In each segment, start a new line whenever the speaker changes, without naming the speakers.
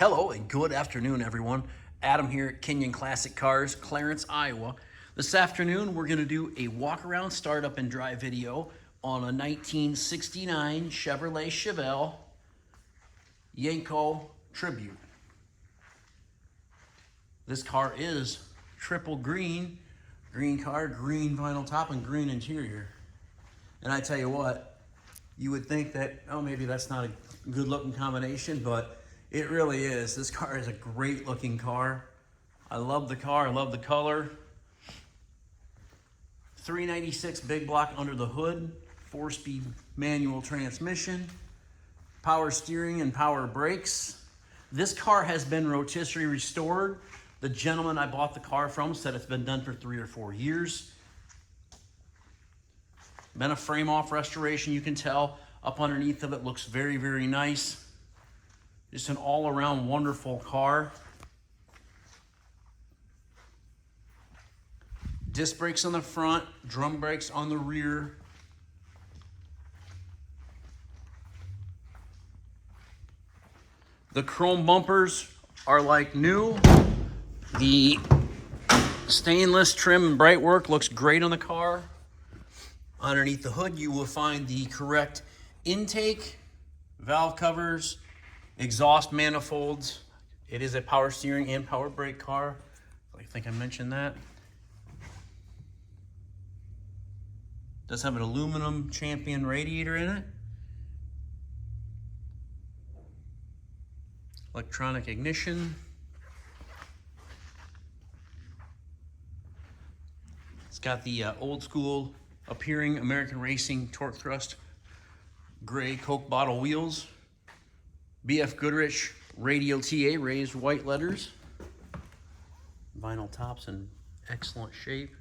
Hello and good afternoon, everyone. Adam here at Kinion Classic Cars, Clarence, Iowa. This afternoon, we're going to do a walk-around startup and drive video on a 1969 Chevrolet Chevelle Yenko Tribute. This car is triple green car, green vinyl top, and green interior. And I tell you what, you would think that, oh, maybe that's not a good-looking combination, but it really is. This car is a great-looking car. I love the car. I love the color. 396 big block under the hood, 4-speed manual transmission, power steering and power brakes. This car has been rotisserie restored. The gentleman I bought the car from said it's been done for 3 or 4 years. Been a frame-off restoration, you can tell. Up underneath of it looks very, very nice. Just an all-around wonderful car. Disc brakes on the front, drum brakes on the rear. The chrome bumpers are like new. The stainless trim and bright work looks great on the car. Underneath the hood, you will find the correct intake, valve covers, exhaust manifolds. It is a power steering and power brake car. I think I mentioned that. Does have an aluminum Champion radiator in it. Electronic ignition. It's got the old school appearing American Racing torque thrust gray Coke bottle wheels. BF Goodrich Radial TA raised white letters. Vinyl tops in excellent shape.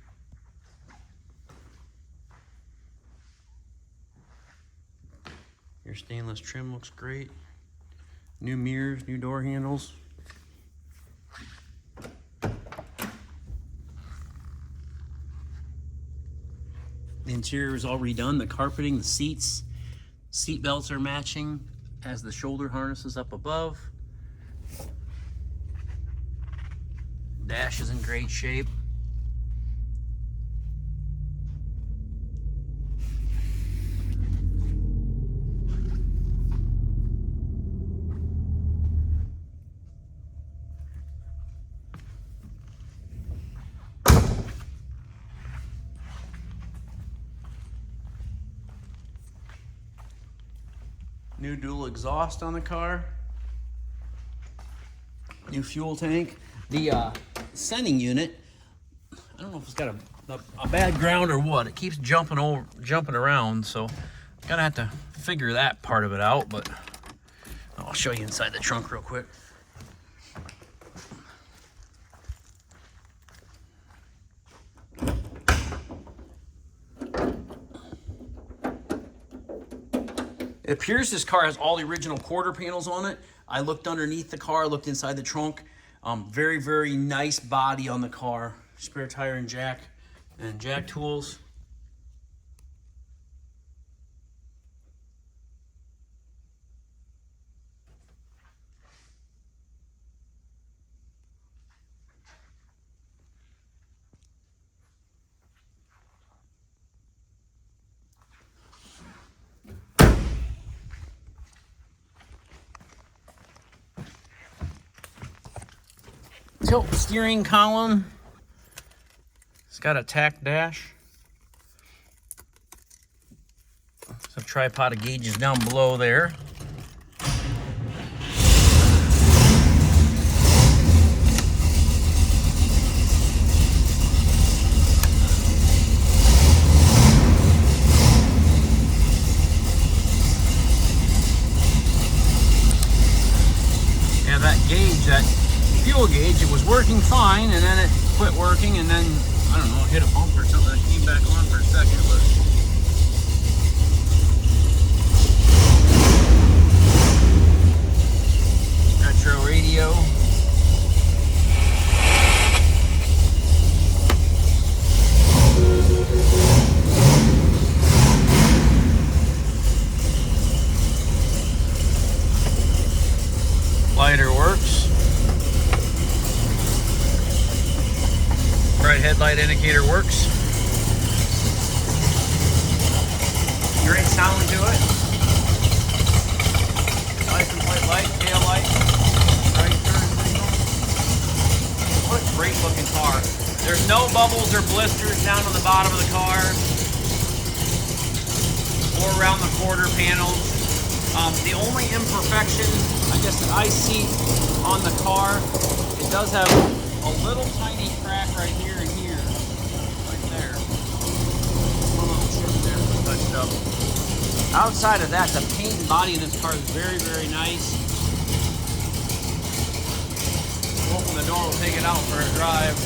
Your stainless trim looks great. New mirrors, new door handles. The interior is all redone. The carpeting, the seats, seat belts are matching as the shoulder harness is up above. Dash is in great shape. New dual exhaust on the car. New fuel tank. The sending unit, I don't know if it's got a bad ground or what. It keeps jumping around, so I'm gonna have to figure that part of it out, but I'll show you inside the trunk real quick. It appears this car has all the original quarter panels on it. I looked underneath the car, looked inside the trunk. Very, very nice body on the car. Spare tire and jack tools. Tilt steering column. It's got a tack dash. Some tripod of gauges down below there. Yeah, that gauge, that fuel gauge, it was working fine, and then it quit working, and then, I don't know, hit a bump or something. It came back on for a second, but retro radio. lighter works. Bright headlight indicator works. Great sound to it. License plate light, tail light, right turn signal. What a great looking car. There's no bubbles or blisters down on the bottom of the car or around the quarter panels. The only imperfection, I guess, that I see on the car, it does have a little tiny crack right here and here, right there. One little chip there that's touched up. Outside of that, the paint and body of this car is very, very nice. Open the door, we'll take it out for a drive.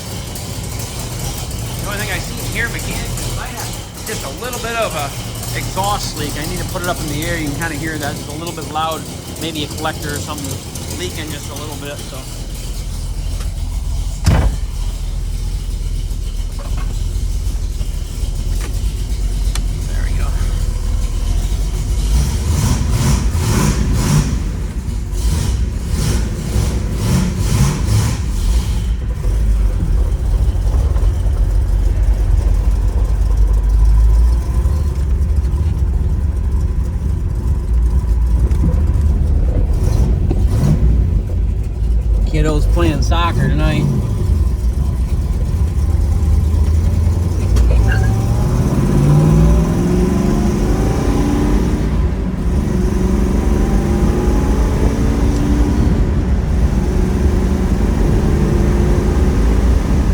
The only thing I see here, mechanically, might have just a little bit of a exhaust leak. I need to put it up in the air. You can kind of hear that. It's a little bit loud. Maybe a collector or something leaking just a little bit. So. Kiddos playing soccer tonight.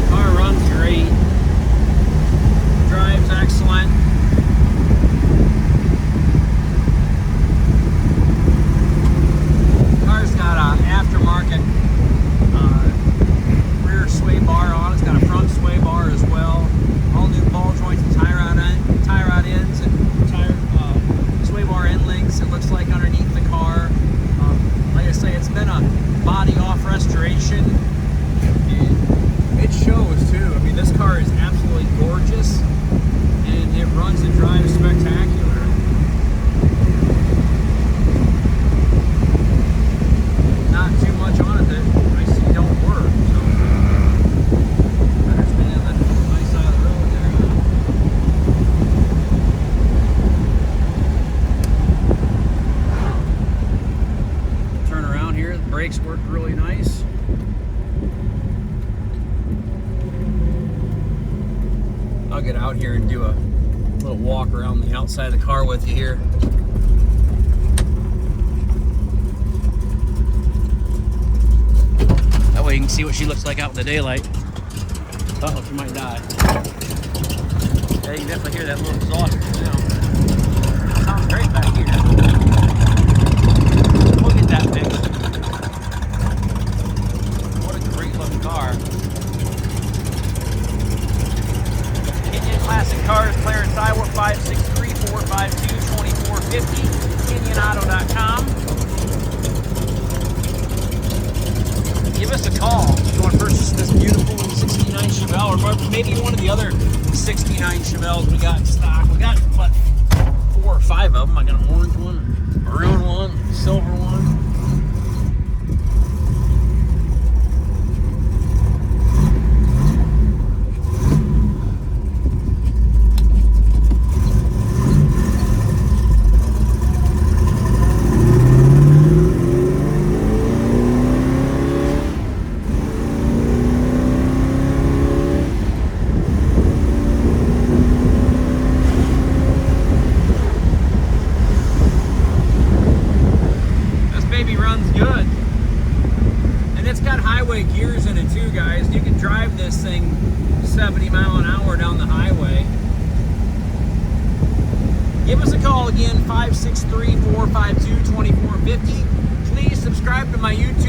Car runs great. Drives excellent. Car's got an aftermarket rear sway bar on. It's got a front sway bar as well. All new ball joints and tie rod ends and sway bar end links. It looks like underneath the car. Like I say, it's been a body off restoration, and it shows too. I mean, this car is absolutely gorgeous, and it runs and drives spectacular. Not too much on it that I see don't work. So better stay on the nice side of the road there. Turn around here. The brakes work really nice. I'll get out here and do a little walk around the outside of the car with you here. That way you can see what she looks like out in the daylight. Uh-oh, she might die. Yeah, you can definitely hear that little exhaust now. Sounds great back here. We'll get that fixed. What a great looking car. Kinion Classic Cars, Clarence, Iowa, 563-452-2450. KinionAuto.com. Give us a call if you want to purchase this beautiful 69 Chevelle, or maybe one of the other 69 Chevelles we got in stock. We got, what, 4 or 5 of them. I got an orange one, a maroon one, a silver one. Good, and it's got highway gears in it too, guys. You can drive this thing 70 miles an hour down the highway. Give us a call again, 563-452-2450. Please subscribe to my YouTube